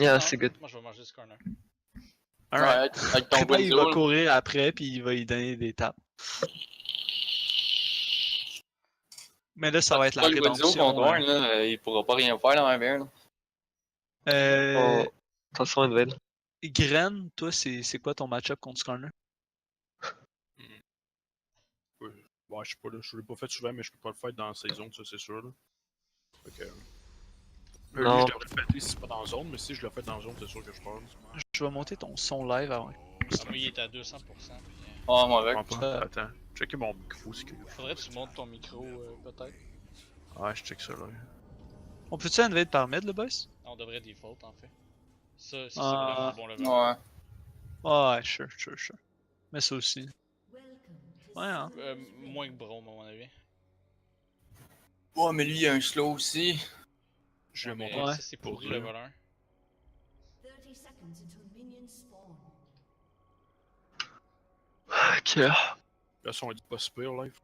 Yeah, Non, c'est good. moi je vais manger ce corner. Alright. Ouais, avec ton Après, il va Guinzo. courir après, puis il va lui donner des tapes. Mais là, ça va être la Pas le Guinzo rédemption. contre Warren, là, il pourra pas rien faire dans la VR. Là. Euh, Oh, attention, Envil. Gren, toi, c'est quoi ton match-up contre Skarner? Ouais, je sais pas, là, je l'ai pas fait souvent, mais je peux pas le faire dans la saison, ça c'est sûr. Là. Fait que. Lui, Non. je devrais le faire si c'est pas dans la zone, mais si je le fais dans la zone, c'est sûr que je parle. Je vais monter ton son live avant. Ah, moi il est à 200%. Puis, Ah, moi Je avec. comprends pas. Attends, checker mon micro, c'est que. faudrait que tu montes ton micro peut-être. Ouais, je check ça là. On peut-tu invade par mid, le boys? On devrait default en fait. Ça, c'est Ah. vraiment bon level. Ouais. Ouais, sure. Mais ça aussi. Ouais, hein. Moins que Braum à mon avis. Ouais, mais lui, il a un slow aussi. Je l'ai Mais monté. Ouais. ça c'est pourri Pour level 1. 30 seconds until minions spawn. Ok. Là, son est pas super live.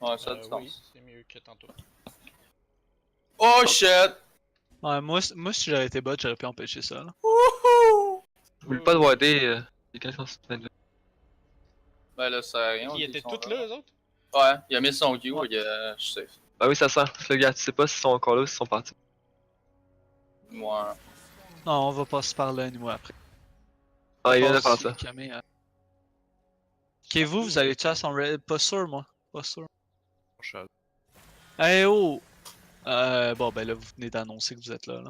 Ouais, ça a du Oui, sens. c'est mieux que tantôt. Oh shit! Ouais, moi si j'aurais été bot, j'aurais pu empêcher ça. Là. Oublie pas de warder quelqu'un sur cette fin de Ben là, ça sert à rien. Ils étaient tous là eux autres? Ouais, il a mis son Q, Ouais. je suis safe. Bah oui, ça sert. Le gars, tu sais pas s'ils sont encore là ou s'ils sont partis. Moi. Non, on va pas se parler nous après. Ah, il vient de Passe faire ça. Camé, Ok, vous allez-tu à son raid? Pas sûr, moi. Pas sûr. Hey oh! Bon, ben là, vous venez d'annoncer que vous êtes là.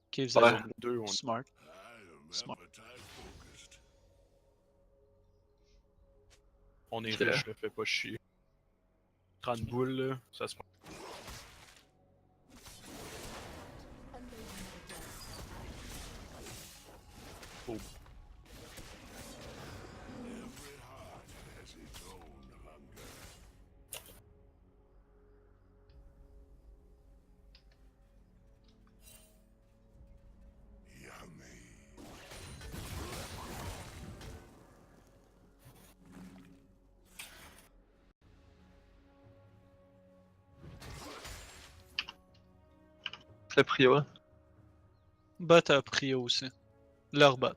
Ok, vous Ouais. êtes Deux, on smart. Smart. On est Ok. riche, là, fais pas chier. 30 boules, là, ça se prend. Oh. C'est le prio, hein. Bot a prio aussi. Leur bot.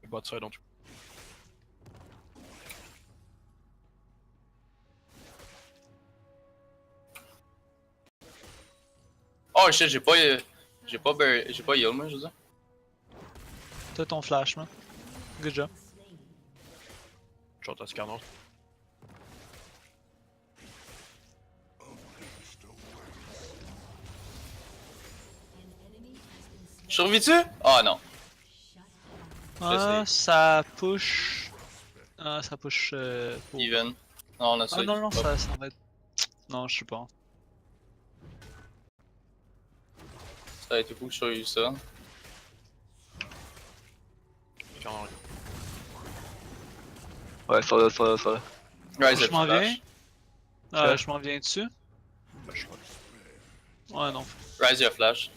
Bot side en tout. Oh shit, j'ai pas heal, moi, je veux dire. T'as ton flash, man. Good job. Short à scanner. Survis-tu? Ah non. Ah, ça push. Ah, ça push. Pour... Even. Non, on a ça. Ah non, ça va être. Non, je sais pas. Ça a été fou que je sois eu ça. Scanner. Ouais, ça là, ça là, ça là. Rise Je up m'en flash. viens. Ah, je m'en viens dessus. Ben, je crois. Ouais, non. Rise your flash.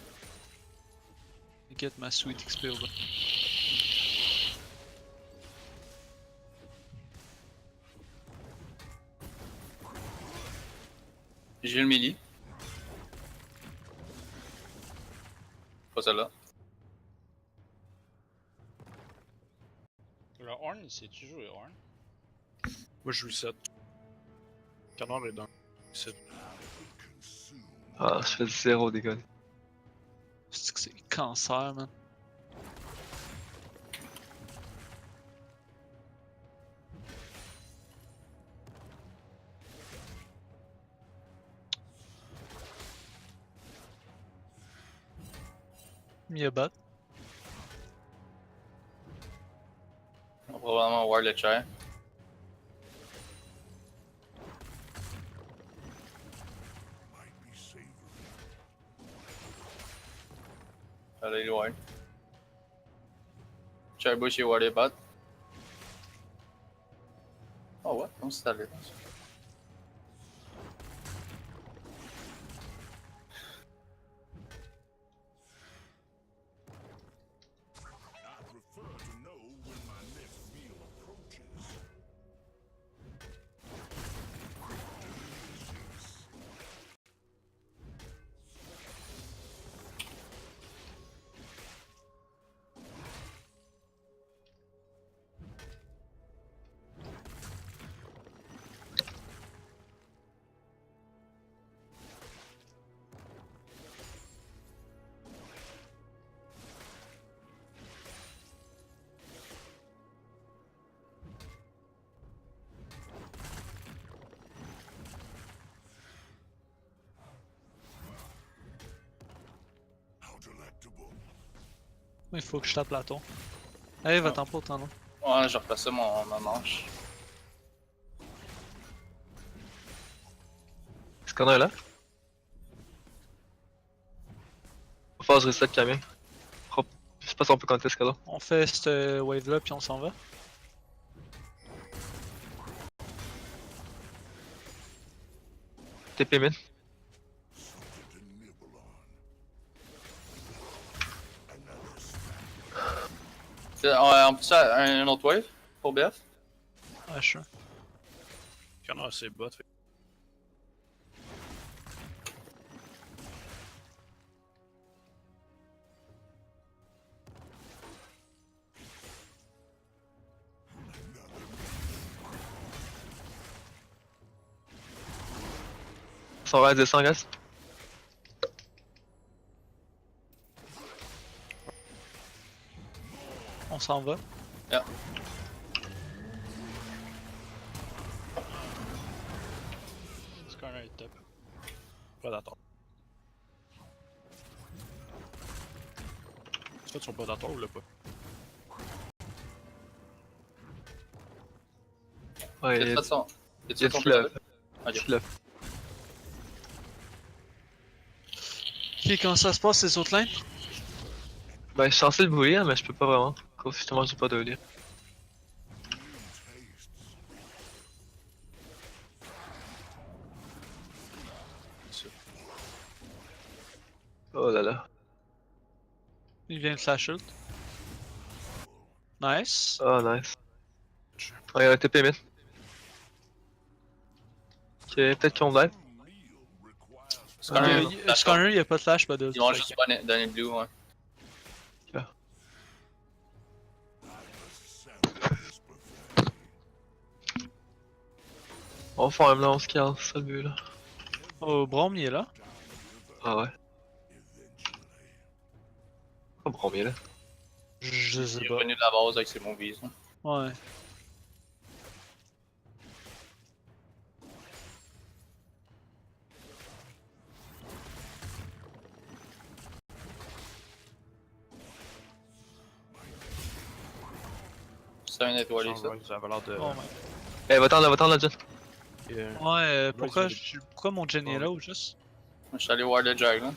Get ma sweet XP au bas. J'ai le melee. Pas celle-là. Le Horn, il sait-tu jouer Horn? Moi, je reset. Scanner est dans. C'est Ah, je fais 0 dégâts. C'est que c'est cancer, man. Mia bot. On va probablement ward le chair. Allez, le ward. Chair bush est wardé bot. Oh, what? Non, c'est allé. Il faut que je tape la tour. Allez, va-t'en pas autant long. Ouais, j'ai replacé ma manche. Scanner là. Faut faire ce reset Camille. Je sais pas si on peut contester ce cas-là. On fait cette wave là puis on s'en va. TP mid. On peut faire un autre wave pour BF? Ouais, sure. Il y en a assez bot. Fait. Son reste descend, guys. On s'en va. Yeah. Scanner est top. Predator. Tu fais son Predator ou le pas? Ouais, De il toute façon, y a tu du ton fluff. Ok. Du fluff. Ok, comment ça se passe les autres lanes? Ben, je suis censé le bouillir, mais je peux pas vraiment. Cause justement, j'ai pas de lire. Oh là là. Il vient de flash ult. Nice. Oh nice. Ouais, il y a un TP mid. Ok, peut-être qu'ils ont dive. Scanner, il y a pas de flash, pas de. Ils vont juste donner le blue, ouais. On farm là, on se calme, c'est ça le but là. Oh, Brom, il est là. Ah ouais. Oh, premier là. Je sais Il est pas. revenu de la base avec ses movies. Hein. Ouais. C'est un étoilé, ça. Ça avait l'air de. Oh, Eh, va-t'en là, John. ouais, pourquoi mon Jenny est là ou juste? Je suis allé voir le jag, là.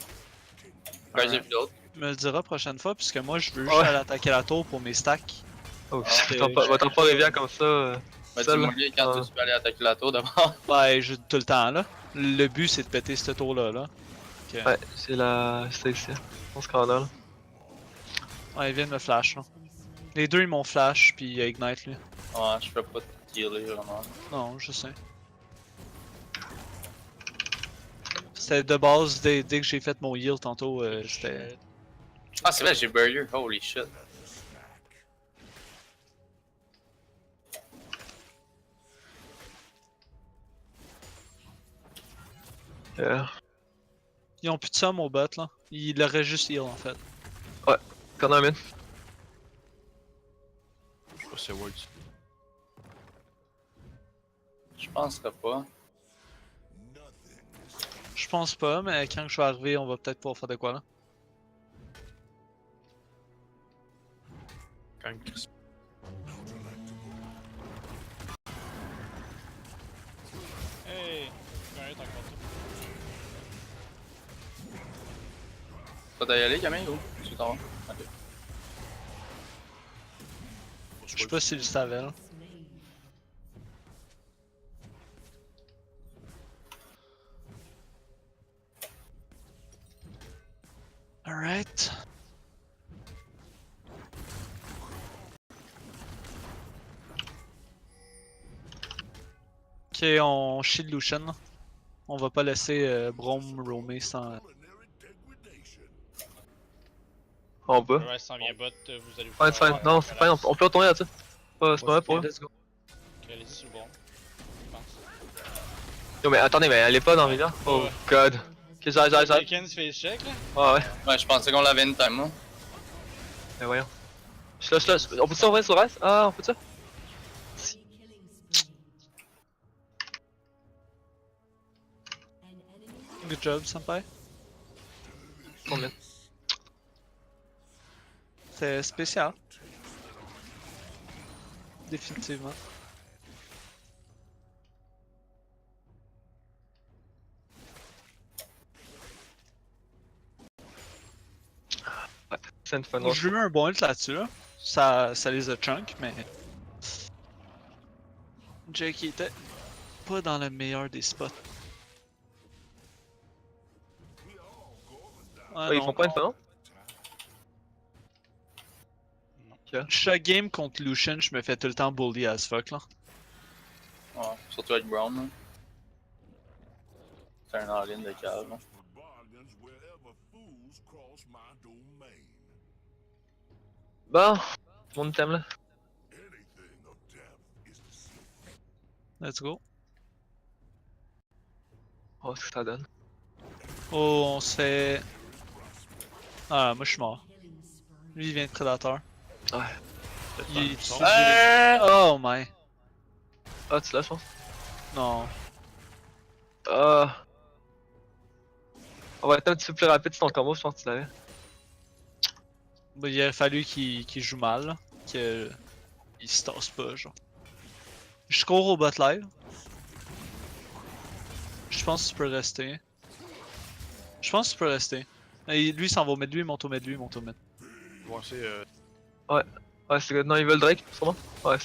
Crazy Field. Tu me le diras prochaine fois, puisque moi je veux Ouais. juste aller attaquer la tour pour mes stacks. Oh, c'est- va-t'en pas rivière comme ça. Ben, Seul. dis-moi quand Ah. tu peux aller attaquer la tour d'abord. Ouais, tout le temps là. Le but c'est de péter cette tour là. Ok. Ouais, c'est la. C'est ici. On se calme là. Ouais, ils viennent me flash là. Les deux ils m'ont flash, puis Ignite lui. Ouais, je peux pas te healer vraiment. Non, je sais. C'était de base, dès que j'ai fait mon heal tantôt, c'était... Ah, c'est vrai, j'ai barrier. Holy shit. Ils ont plus de somme au bot là. Ils l'auraient juste heal en fait. Corner mid. Je sais pas si c'est Words. Je penserais pas. Je pense pas, mais quand je vais arriver, on va peut-être pouvoir faire de quoi là. Quand même Chris. Hey! Scanner est encore top. Pas d'y aller, Camille, ou? Tu t'en vas? Ok. Je sais pas si le savait là. Alright. Ok, on shield Lucian. On va pas laisser Brom roamer sans. En bas. Le reste s'en vient bot, vous allez vous Ouais, c'est fine. Non, c'est fine, on peut retourner là-dessus. C'est pas vrai pour eux. Let's go. Ok, allez-y sur le bon. Je pense. Yo, mais attendez, mais elle est pas dans la rivière. Oh Ouais. god. Ok, j'arrive. Taken se fait check là. Ouais, ouais. Ouais, je pensais qu'on l'avait une time, moi. Mais voyons. Je lâche. On peut ça en vrai sur reste? Ah, on peut ça? Killing spree. An enemy Good job, senpai. Combien? C'est spécial. Définitivement. C'est une fun. J'ai eu un bon ult là-dessus, là. Ça les a chunk, mais. Jake était pas dans le meilleur des spots. Ah, Ouais, ils non. font pas une fun. Chaque game contre Lucian, je me fais tout le temps bully as fuck là. Ouais, surtout avec Brown, là. C'est un all-in de cave, là. Bon, mon item là. Let's go. Oh, ce que ça donne. Oh, on se fait. Ah, moi je suis mort. Killing spree. Lui il vient de Predator. Ouais. Il est dessus. Oh my. Ah, tu l'as, je pense. Non. Ah. On va être un petit peu plus rapide sur ton combo, je pense que tu l'avais. Bah, il aurait fallu qu'il joue mal, là. Qu'il se tasse pas, genre. Je cours au bot live. Je pense que tu peux rester. Je pense que tu peux rester. Et lui s'en va au mid, lui, il monte au mid, lui, il monte au mid. Ils vont essayer. Ouais, c'est good. Non, ils veulent Drake, sûrement. Ouais.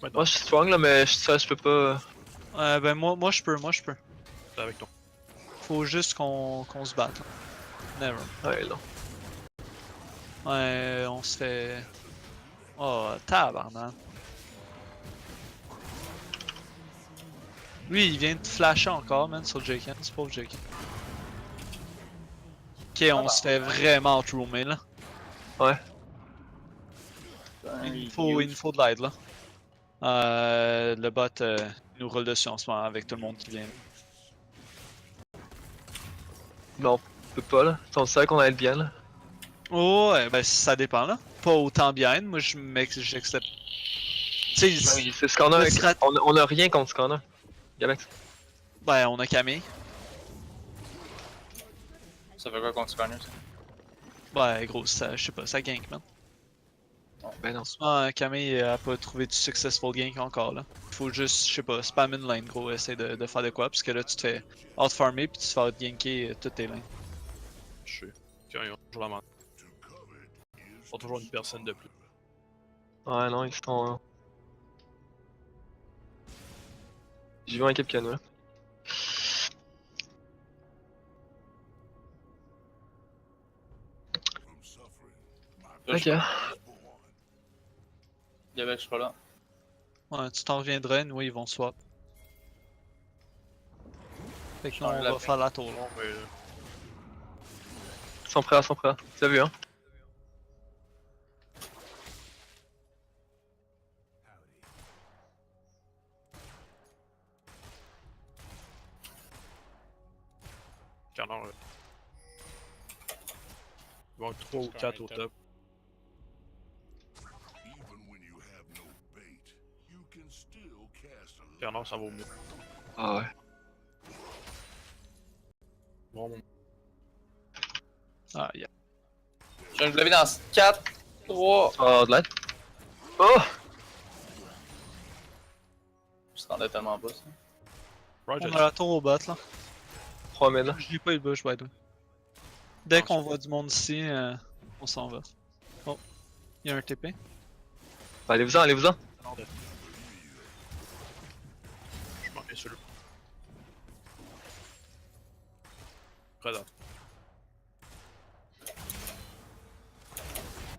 Maintenant, Moi, je suis strong là, mais je peux pas. Ben moi je peux. t'es avec ton. Faut juste qu'on se batte. Là. Never. Ouais, non. Ouais, on se fait. Oh, tabarnak. Lui, il vient de flasher encore, man, sur Jake. C'est pauvre Jake. Ok, on se fait vraiment outroomer là. Ouais. Il nous faut de l'aide là. Le bot nous roule dessus en ce moment avec tout le monde qui vient. Non, on peut pas là. On sait qu'on a être bien là. Oh, ouais, ben ça dépend là. Pas autant bien, moi j'accepte. Tu sais, Oui, c'est Scanner. le strat- On a rien contre Scanner. Galax. ben on a Camille. Ça fait quoi contre Scanner, ça? Ouais, gros, ça, je sais pas, ça gank, man. Ben non. Ah, Camille a pas trouvé du successful gank encore là. Faut juste, je sais pas, spam une lane, gros, essayer de faire de quoi, parce que là tu te fais out-farmer puis tu te fais out-ganker toutes tes lanes. Je sais. Quand ils ont toujours la main. Ils ont toujours une personne de plus. Ouais, non, ils sont. J'ai vu un équipe canoë. Ok. Galax, je suis pas là. Ouais, tu t'en reviendrais, nous ils vont swap. Fait que là, on va faire la tour là. Non, mais. Ils sont prêts, ils sont prêts. Tu as vu, hein? Carnard, là. Ils vont être 3 ou 4 au top. Carnard, ça va au mieux. Ah ouais. Bon, bon. Ah, yeah. Je l'avais dans 4, 3. Oh, de l'aide. Oh! Je t'entendais tellement pas, ça. Roger. On a la tour au bot là. 3 mètres là. Je dis pas il bush, by the way. Dès qu'on voit du monde ici, on s'en va. Oh, il y a un TP. Bah, allez-vous-en, allez-vous-en. Je m'en mets sur le. Prédateur.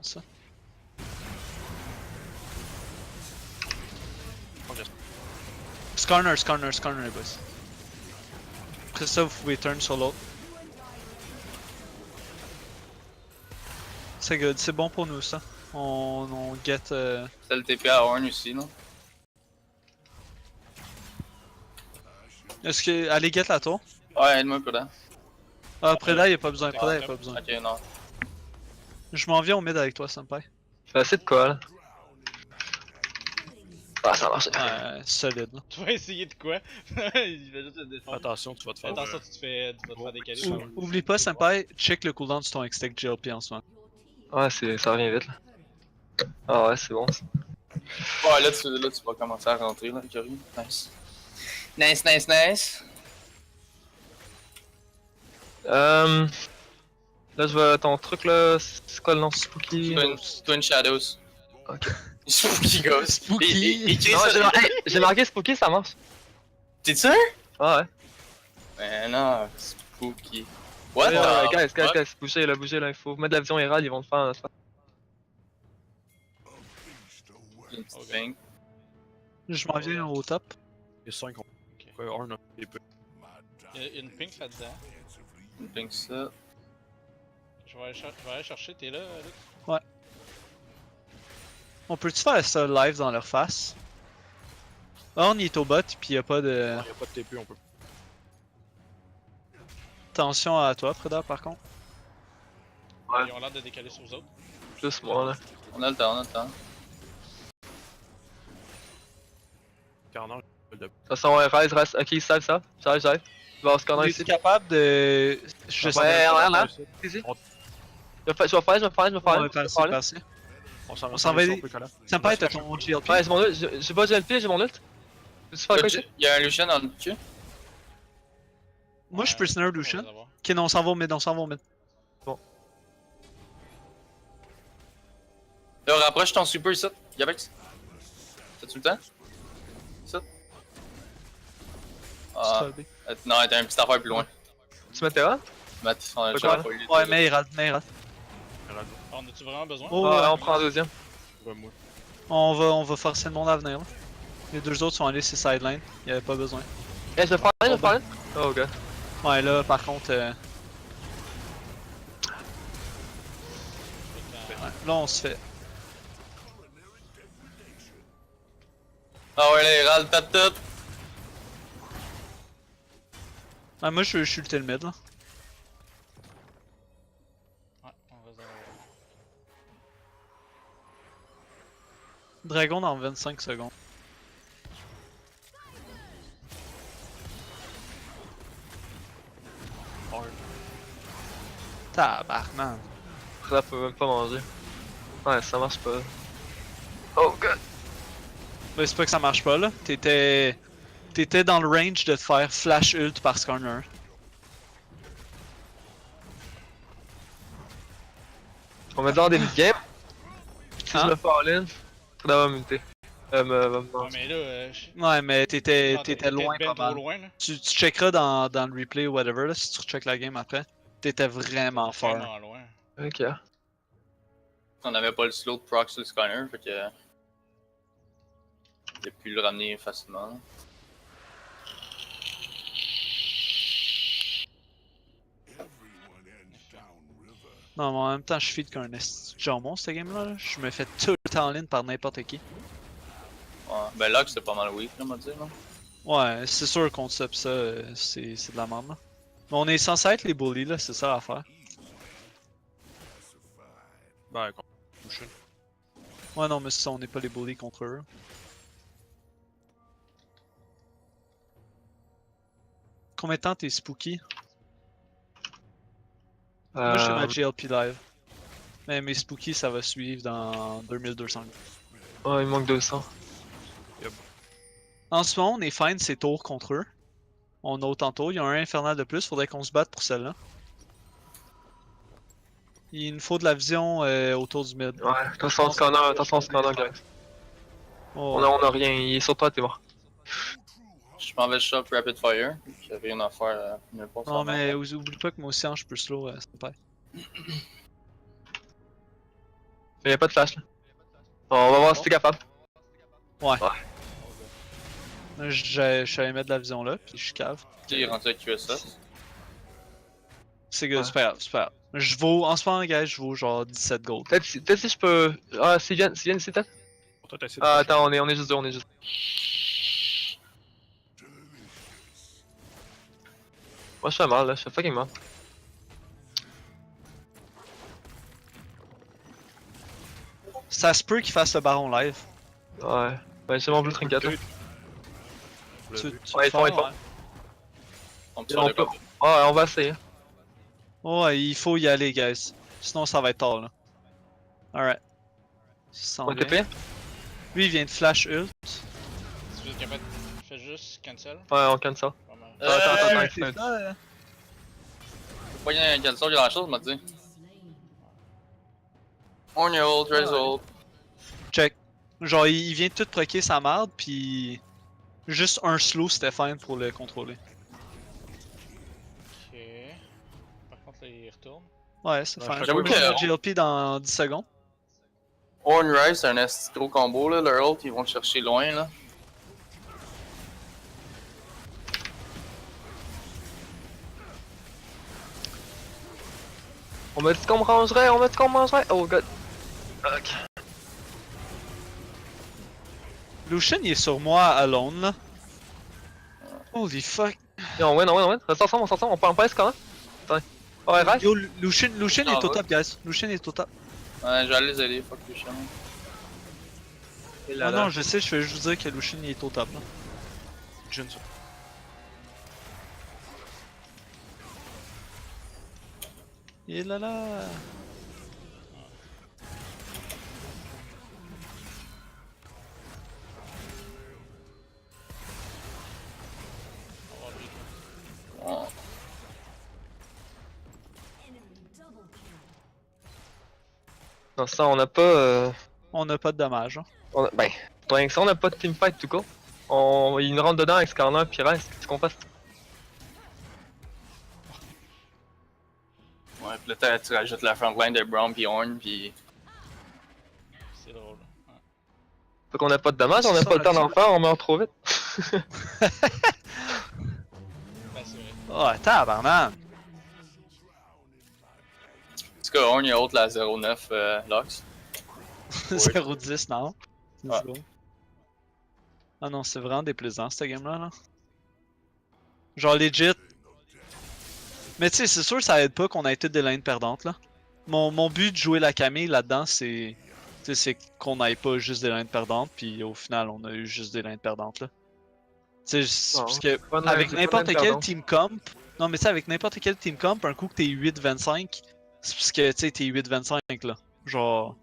Ça. Skarner, les boys. Christophe, vous pouvez turn sur l'autre. C'est good, c'est bon pour nous ça. On get. C'est le TP à Horn aussi, non? Est-ce que. Allez, get la tour. Ouais, aide-moi un peu là. Ah, Preda, y'a pas besoin, Preda, y'a pas besoin. Ok, non. Je m'en viens au mid avec toi, Senpai. Fais assez de quoi là? Ah, ça marche. Solide là. Tu vas essayer de quoi? Il va juste te défendre. Attention, tu vas te faire. Attention, tu vas te faire décaler. Oublie pas, Senpai, check le cooldown sur ton extec GLP en ce moment. Ouais, ça revient vite là. Ah ouais, c'est bon ça. Ouais, là, tu vas commencer à rentrer, là, Curry. Nice. Nice, nice, nice. Là, je vois ton truc là. C'est quoi le nom? Spooky? Twin Shadows. Ok. Spooky Ghost. Spooky. Écris Non, ça. j'ai marqué Spooky, ça marche. T'es sûr? Ah ouais. Mais non, Spooky. What Ouais, the guys, bougez là, il faut mettre la vision érale, ils vont le faire. Une petite ping. Je m'en viens au top. Les 5 ont. Ouais, Arn a des peu. Il y a une pink là-dedans. Une ping ça. Je vais aller chercher, t'es là, Luc? On peut-tu faire ça live dans leur face? On est au bot, pis y'a pas de. Y'a pas de TP, on peut. Attention à toi, Freda, par contre. Ouais. Ils ont l'air de décaler sur vous autres. Plus moi là. On a le temps, on a le temps. Carnage, de. De toute façon, ouais, reste. Ok, j'arrive. Il va avoir ce corner Es-tu ici. capable de. Je sais Ouais, pas. regarde là. Ici. Je vais faire. Ouais, passé. On s'en s'en va va aider. Sympa, t'as ton GLP. Ouais, j'ai mon ult. J'ai pas GLP, j'ai mon ult. Peux-tu faire quoi ici? Y'a un Lucian en dessus. Moi, je suis prisoner Lucian. On va voir. Ok, non, on s'en va au mid, Là, rapproche ton super ici. Yabex. T'as-tu le temps? Ça? Ah, non, t'as un petit affaire plus loin. Tu mets Terra? Matt, on a le Quoi? choix. Ouais, mais il rate. On a-tu vraiment besoin? Oh, Ouais, ouais. on prend un deuxième. Ouais, moi. On va forcer le monde à venir. Là. Les deux autres sont allés sur sideline. Il y avait pas besoin. Eh, je vais faire une. Oh, god. Ouais, là, par contre. Ouais, là, on se fait. Ah ouais, là, il râle tout. Ouais, moi, je suis le mid là. Ouais, on va se Dragon dans 25 secondes. Arn. Tabarnak. Ça peut même pas manger. Ouais, ça marche pas. Oh, god. Mais c'est pas que ça marche pas là. T'étais dans le range de te faire flash ult par Skarner. On va dans des mid-games. Si Hein? je me fais all-in, ça va me muter. Va me Ouais, manger. mais là, Ouais, mais t'étais t'es loin ben pas trop mal. loin, là. Tu checkeras dans le replay ou whatever là, si tu recheckes la game après. T'étais vraiment fort. Vraiment loin. Ok. On avait pas le slow de proc sur le scanner, fait que. J'ai pu le ramener facilement. Non, mais en même temps, je feed qu'un jambon cette game là. Je me fais tout le temps en ligne par n'importe qui. Ouais. Ben là, c'est pas mal weak, là, on va dire. Là. Ouais, c'est sûr contre ça pis ça, c'est de la merde là. Mais on est censé être les bullies là, c'est ça à faire. Ben, Lucian. Ouais, non, mais c'est ça, on n'est pas les bullies contre eux. Combien de temps t'es spooky? Moi j'ai ma GLP live. Mais mes spooky ça va suivre dans 2200. Ouais, il manque 200. En ce moment, on est fine, c'est tour contre eux. On a autant de tours, il y a un infernal de plus, faudrait qu'on se batte pour celle-là. Il nous faut de la vision autour du mid. Ouais, attention, scanner, guys. Oh. On a rien, il est sur toi, t'es mort. Je m'en vais shop rapid fire. J'avais rien à faire nulle part. Non mais oublie pas que moi aussi hein, je peux slow, c'est pas. Mais y'a pas de flash là. Bon, on va voir si t'es capable. J'allais mettre de la vision là, puis je suis cave. Il est rendu avec QSS. C'est good, Ouais. c'est pas grave, c'est pas grave. Je vaux, en ce moment, gars, je vaux genre 17 gold. Peut-être si je peux. Ah, s'ils viennent ici, peut-être? Pour toi, t'as essayé Ah, attends, on est juste deux, Moi je fais mal là, je fais fucking mal. Ça se peut qu'il fasse le baron live. Ouais. Ben j'ai mon blue trinket là. Tu Ouais, le fais, ils font. On peut On sur le peut- cop. Ouais, on va essayer. Ouais, il faut y aller, guys. Sinon, ça va être tard, là. Alright. Il s'en On vient. TP? Lui, il vient de flash ult. Si vous êtes capable, fais juste cancel. Ouais, on cancel. Vraiment. Attends, C'est attends, ça, hein. Pas rien qu'elle sort grand chose, m'a dit. Slain. On est old, Raise old. Check. Genre, il vient de tout proquer sa merde, puis juste un slow c'était fine pour le contrôler. Ok. Par contre, là, il retourne. Ouais, c'est Ouais, fine. j'avoue Je vais que- mettre GLP dans 10 secondes. Horn Rise, c'est un esti gros combo là. Leur ult, ils vont le chercher loin là. On m'a dit qu'on me rangerait, on m'a dit qu'on me mangerait. Oh god. Ok. Lucian, il est sur moi alone, là. Holy fuck. Et on win, Reste ensemble, on peut en passer quand même. Attends. Ouais, reste. Yo, Lucian Ah, est au ouais. top, guys. Lucian est au top. Ouais, je vais aller les aider, fuck les chiens. Et Non, là, non, je sais, je vais juste dire que Lucian il est au top, là. Je ne sais pas. Et là là. On va voir lui. Ouais. Enemy double kill. Non, ça, on n'a pas. On n'a pas de dommages, hein. Ben, pour rien que ça, on n'a pas de teamfight tout court. Il nous rentre dedans avec Skarner puis reste. Qu'est-ce qu'on fasse? Ouais, pis là tu rajoutes la frontline de Brown pis Horn pis. C'est drôle. Ouais. Fait qu'on n'a pas de dommages, on n'a Ça, pas le temps d'en là-dessus. faire, on meurt trop vite. Ben, c'est vrai. Oh, tabarnak. En tout cas, Horn il a haute la 09 Lux. 0-10, non. Ouais. Let's go. Ah non, c'est vraiment déplaisant, cette game-là, là. Genre, legit. Mais tu sais, c'est sûr que ça aide pas qu'on ait toutes des lanes perdantes, là. Mon but de jouer la Camille là-dedans, c'est... Tu sais, c'est qu'on n'aille pas juste des lanes perdantes, puis au final, on a eu juste des lanes perdantes, là. Tu sais, c'est Non, parce que pas de- avec c'est pas n'importe de lane quel perdante. team comp... Non, mais tu sais, avec n'importe quel team comp, un coup que t'es 8-25, c'est parce que, tu sais, t'es 8-25, là. Genre...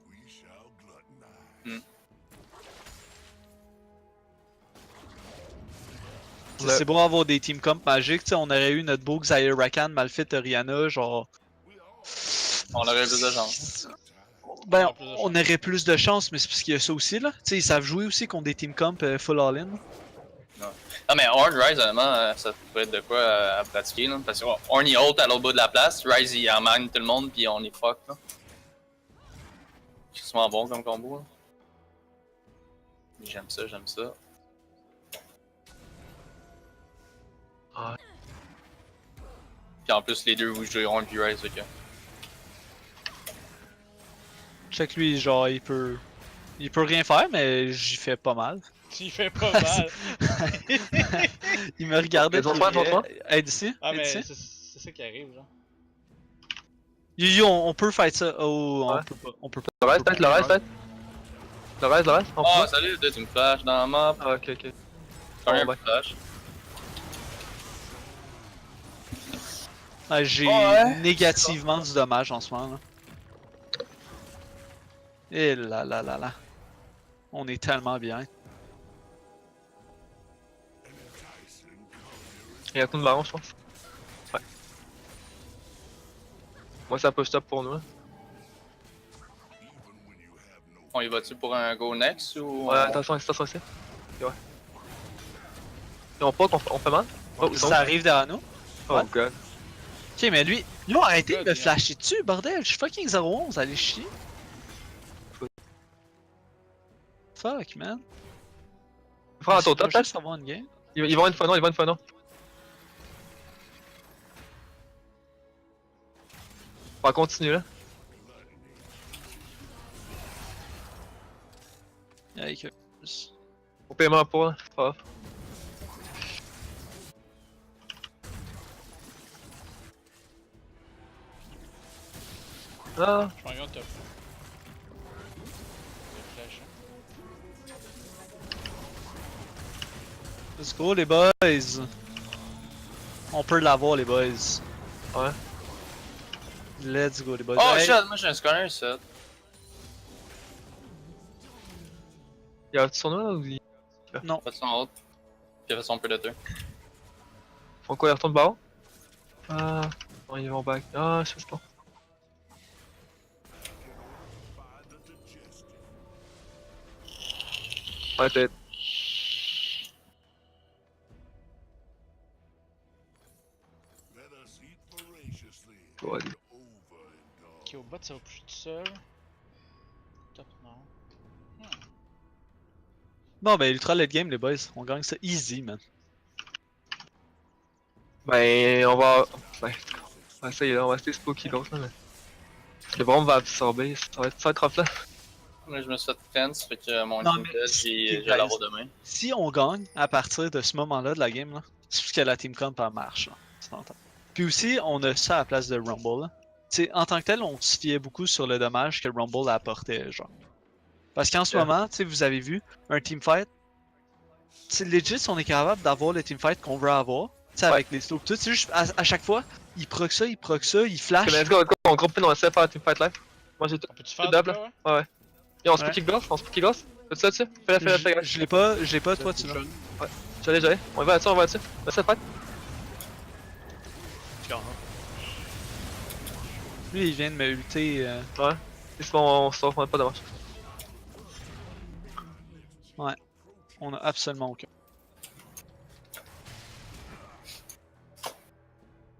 Le- C'est beau avoir des team comp magiques, tu sais, on aurait eu notre beau Xayah Rakan, Malphite, Oriana, genre... On aurait plus de chance. Ben, plus de chance. on aurait plus de chance, mais c'est parce qu'il y a ça aussi, là. Tu sais, ils savent jouer aussi contre des team comp full all-in. Ah, mais Horn Rise, honnêtement, ça pourrait être de quoi à pratiquer là. Parce que Horn il haute à l'autre bout de la place, Rise il emmène tout le monde pis on est fuck là. C'est souvent bon comme combo là. J'aime ça, j'aime ça. Ouais. Puis en plus, les deux, vous jouez Horn puis Rise, ok. Check lui, genre, il peut rien faire, mais j'y fais pas mal. Tu fais pas mal. Il me regardait. Les autres puis il fois, riait. Aide ici, Ah, aide mais ici. c'est ça qui arrive, genre. Yo, on peut fight ça. Oh, Ouais. on peut pas. Le reste, peut-être, le reste, peut-être. Le reste, on Ah, peut. salut, tu me flash dans la map. Ah, ok, ok. T'as un ouais. flash. Ah, j'ai Ouais. négativement du dommage en ce moment. Là. Et là là là là. On est tellement bien. Il y a tout de baron, je pense. Ouais. Moi, ça push top pour nous. Là. On y va-tu pour un go next ou. Ouais, attention ici. Ok, ouais. Et on poke, on fait mal? Oh, ils sont Ça où? arrive derrière nous. Oh Ouais. god. Ok, mais lui. Yo, arrêtez de me God, flasher dessus, bordel. Je suis fucking 0-11, allez chier. Fuck, man. Frère, Je au top, dois peut-être? juste avoir une game. Ils vont une fois, non, ils vont une fois, non. On va continuer là. Avec eux. Au paiement pour là, c'est pas grave. Ah, Je m'en viens au top. Le flash, hein. Let's go, les boys. On peut l'avoir, les boys. ouais. Let's go, les boys. Oh Hey, shit, moi j'ai un scanner, ça. Y'a son nom là ou ils Pas de son autre. Puis il a fait son Predator. font quoi? Ils retournent bas? Ah. Non, ils vont back. Ah, je sais pas. Ouais, peut-être. Ouais. Ok, au bot, ça va plus tout seul. Top, non. Bon, ben, ultra late game, les boys. On gagne ça easy, man. Ben, on va. Ouais. On va essayer là, on va essayer Spooky Ghost là, mais. Le bombe va absorber, ça va être rough là. Là, je me suis fait tense, fait que mon Non, team mais dead, j'ai l'avoir demain. Si on gagne à partir de ce moment-là de la game, là, c'est parce que la team comp elle marche. Là. Tu t'entends? Puis aussi, on a ça à la place de Rumble. Là. T'sais, en tant que tel, on se fiait beaucoup sur le dommage que Rumble apportait, genre. Parce qu'en ce Yeah. moment, vous avez vu, un teamfight, c'est legit, on est capable d'avoir le teamfight qu'on veut avoir. T'sais, avec les slow tout, c'est juste à chaque fois, il proc ça, il flash. Ok, let's go, on groupe on essaie de faire un teamfight live. Moi j'ai tout. On peut-tu faire double. de quoi, ouais? Ouais. Yo, on Ouais. Spooky Ghost, Fais ça dessus. Fais-la. Je l'ai pas, toi, tu l'as. J'allais. On va là-dessus. Laisse le fight. Lui, il vient de me ulter. Ouais. C'est bon, on sort, on a pas de marche. On a absolument aucun.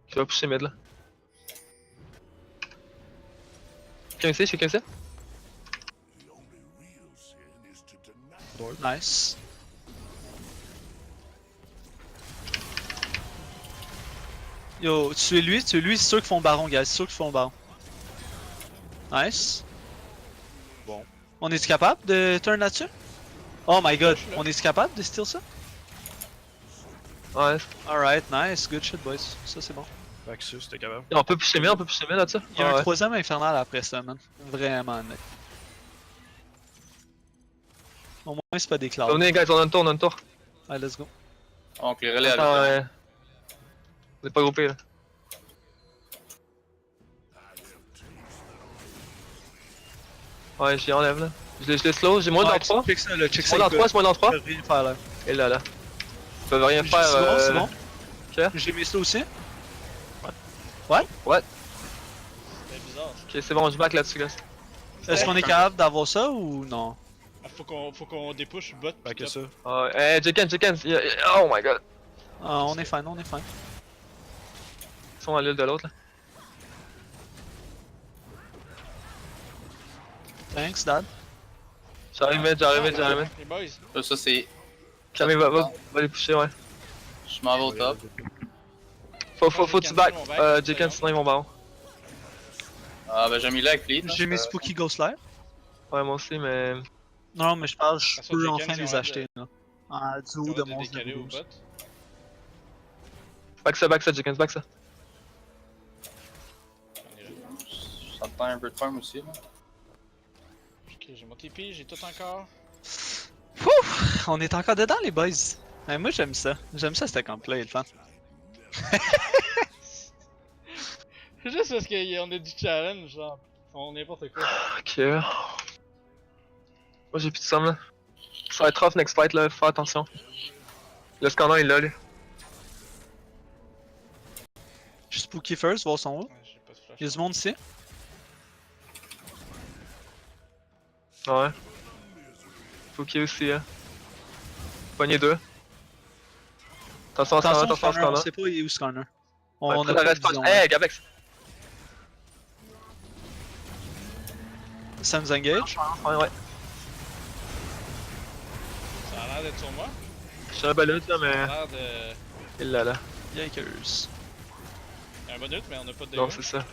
Je vais pousser mid là. Quelqu'un ici, Nice. Yo, tuez-lui, c'est sûr qu'ils font le baron, guys, c'est sûr qu'ils font le baron. Nice. Bon. On est capable de turn là-dessus? Oh my god, on est capable de steal ça? Ouais. Alright, nice, good shit boys, ça c'est bon. Baxus, t'es capable. On peut pousser mid là-dessus. Il y a un Ouais. troisième infernal après ça, man. Vraiment net. Au moins c'est pas des clouds. Venez guys, on a une tour. Allez, let's go. On clairait les Attends, halogènes. ouais. On est pas groupés là. Ouais, j'y enlève là. Je les slow, j'ai moins dans 3. Check ça là, check ça. Moins dans 3, c'est moins dans 3. Ils peuvent rien faire là. Et là. Ils peuvent rien faire. C'est bon, c'est bon. Ok. J'ai mis slow aussi. What? C'est bizarre ça. Ok, c'est bon, je back là-dessus, guys. Est-ce qu'on est capable d'avoir ça ou non? Ah, faut qu'on dépush le bot. Fait que ça. Ouais, Jekken. Oh my god. Ah, on est fine. Ils sont à l'île de l'autre là. Thanks, dad. J'arrive mid. Les boys. Ça, c'est. Camille va les pusher, ouais. Je m'en vais au top. Faut que tu back, Jekken, sinon ils vont baron. Ah, ben j'ai mis là avec Fleet. J'ai mis Spooky Ghost Lair. Ouais, moi aussi, mais. Non, mais je pense que je Façon, peux Jekken, enfin ils les ont acheter là. En duo On de va monstres de décaler au blues. bot. Back ça, Jekken, back ça. On est là. Ça te prend un peu de farm aussi. Là. Ok, j'ai mon TP, j'ai tout encore. Ouf! On est encore dedans, les boys. Ouais, moi, j'aime ça. J'aime ça, cette camp-là, il est le fun. Juste parce qu'on a du challenge, genre. On n'importe quoi. Ok. Moi j'ai plus de somme là. Ça va être rough next fight là, fais attention. Le scanner il est là, lui. Je suis Spooky first, voir son haut. Ouais, j'ai pas de flash. Il y a du monde ici. Ouais. Fouki aussi, hein. Poignée 2. Attention, Attention, scanner. on sait pas il est où Scanner. On Ouais, a pas de reste vision. Hey, Gabex! Ça nous engage. Ouais. Ça a l'air d'être sur moi. Je suis un balloon là, Ça a mais. l'air de. Il l'a là. Yikers. Il y a un bonus, mais on a pas de Non, dégâts. c'est ça.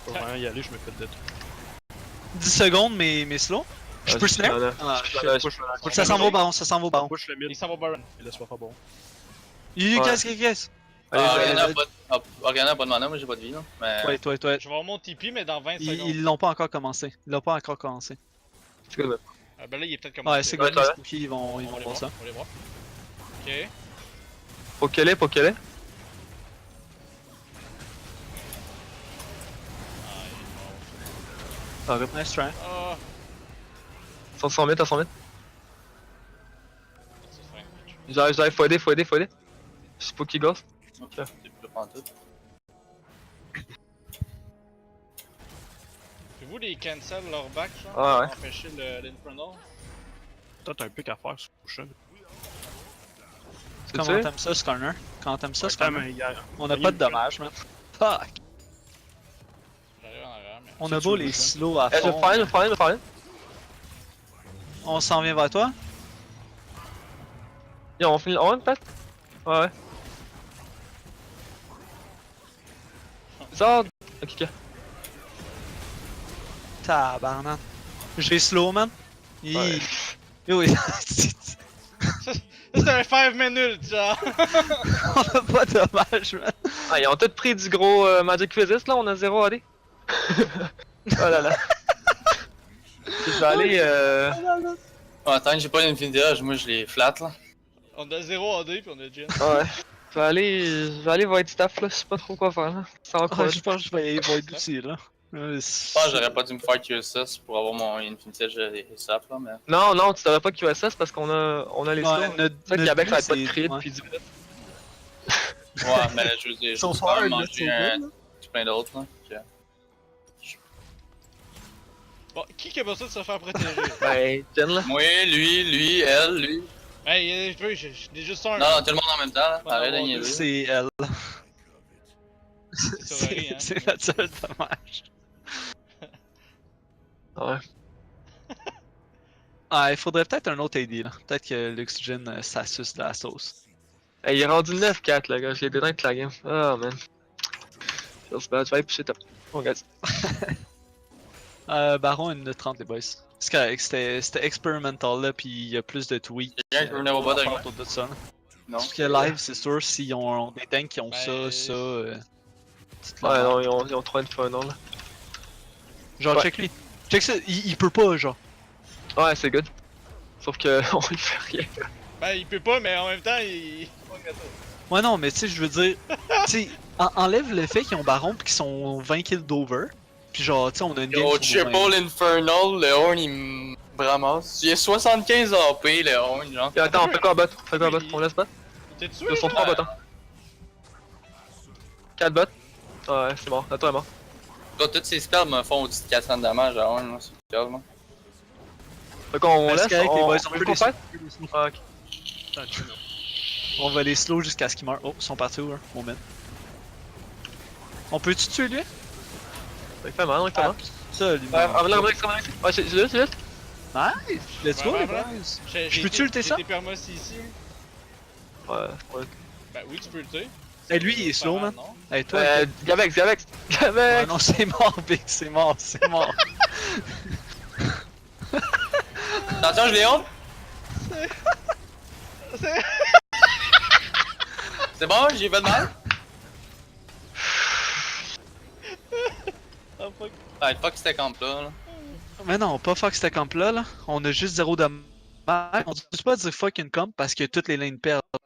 Faut vraiment y aller, je me fais détruire. 10 secondes, mais slow. Je peux snare? Ah, shit. Ça s'en va au baron, ça s'en va au baron. Push le mid. Il s'en va Baron. Et laisse-moi pas bon. Qu'est-ce? Ah, Allez, Oriana a pas de mana, moi j'ai pas de vie. Là. Mais... Ouais, toi. Je vais avoir mon TP, mais dans 20 secondes. Ils l'ont pas encore commencé. Ils l'ont pas encore commencé. C'est good, man. Ah, ben là, il est peut-être commencé. Ouais, c'est Ouais, good, t'as les raison. Spooky, ils vont On va les voir voir, ça. on va les voir. Ok. Faut qu'elle est. Ah, il est mort. Arrête. Nice try. Ah, 100 mètres, à 100 mètres. C'est fin. J'arrive, faut aider. Je sais pas qui gosse. Ok, c'est plus en tout. Pouvez-vous les cancel leur back, genre? Ouais. Pour empêcher l'Infernal? Toi, t'as un pic à faire sur le prochain. C'est Comment ça? t'aimes ça, ce corner? Comment t'aimes ça, ce Attends, corner? mais il y a- On a pas de dommages, man. Fuck! J'arrive en arrière, mais. On a Si beau tu veux, les je slow à Eh, je fond. vais faire rien. On s'en vient vers toi? Yo, on finit le 1 peut-être? Ouais. Zard! Ok. Tabarnak. J'ai slow, man. Ouais. Yo, C'était un 5 minutes, genre! on a pas de dommage, man. Ah, ils ont tous pris du gros Magic Resist là, on a 0 AD. Oh là là. Je vais aller. Ouais, tant que j'ai pas l'Infinity Edge, moi je les flatte là. On a 0 AD pis on a Gen. Ouais. Je vais aller voir staff là, je sais pas trop quoi faire là. Ça va quoi? Ouais, je pense que je vais être aussi, là. Je pense que j'aurais pas dû me faire QSS pour avoir mon Infinity Edge et SAP là, mais. Non, tu devrais pas QSS parce qu'on a les slows. C'est ça qu'Abec ça va pas de crit depuis 10 minutes. Ouais, mais je veux dire, je Sont peux quand même forts, là, manger sont plein d'autres là. Bon, qui a besoin de se faire protéger? Ben, Jen là. Moi, lui, elle, lui. Hey, j'ai juste un. Non, non, tout le monde en même temps là. Ouais, Arrête de ouais, niaiser. C'est elle. Sorry, hein. C'est notre seul dommage. Ouais. Ah, il faudrait peut-être un autre AD, là. Peut-être que l'oxygène, ça suce de la sauce. Hey, il est rendu 9-4 là, gars, je l'ai déteint toute la game. Oh man. Feels bad, je vais aller pusher top. Oh, guys. Baron, 1 minute 30, les boys. C'est correct, c'était experimental là, pis il y a plus de tweaks. Quelqu'un qui veut venir au bas avec moi? autour de ça. Là. Non. Parce que live, c'est sûr, s'ils ont des tanks qui ont Ben, ça. Ouais, non, ils ont trop Infernal là. Genre, Ouais. check lui. Check ça, il peut pas, genre. Ouais, c'est good. Sauf que on lui fait rien. Ben, il peut pas, mais en même temps, il. Ouais, non, mais tu sais, je veux dire, tu sais, enlève le fait qu'ils ont Baron pis qu'ils sont 20 kills d'over. Pis genre, tu sais, on a une game Au sur nos triple Infernal, le Horn il me ramasse. Il a 75 AP le Horn, genre. Et attends, on fait quoi à bot? On laisse bot? T'es tué? Ils sont 3 bots, hein. 4 bots. Ouais, c'est mort, la tour est mort. Quand toutes ces spells me font au-dessus de 400 de damage à Horn, là, c'est pire, moi. Fait qu'on Ben, c'est laisse, correct, les boys, on peut peut qu'on les fait? Ah, ok. On va les slow jusqu'à ce qu'ils meurent. Oh, ils sont partis où, hein? Moment. On peut-tu tuer lui? Il fait mal, il fait mal. Ça, lui. Ouais, on va le remettre, ouais, j'ai juste. Nice! Let's go, Ouais, les voilà. boys! Je peux-tu ulter ça? J'ai permos ici. Ouais. Ben oui, tu peux ulter. Eh, lui, il est slow, man. Non. Hey, toi, Gavex! ah, non, c'est mort, Big, c'est mort. Attention, je l'ai honte! C'est bon, j'ai pas de mal? Oh fuck. Ouais, fuck c'était camp là. Mais non, pas fuck cette camp là. On a juste 0 damage. On dit pas dire fuck une comp parce que toutes les lanes perdent.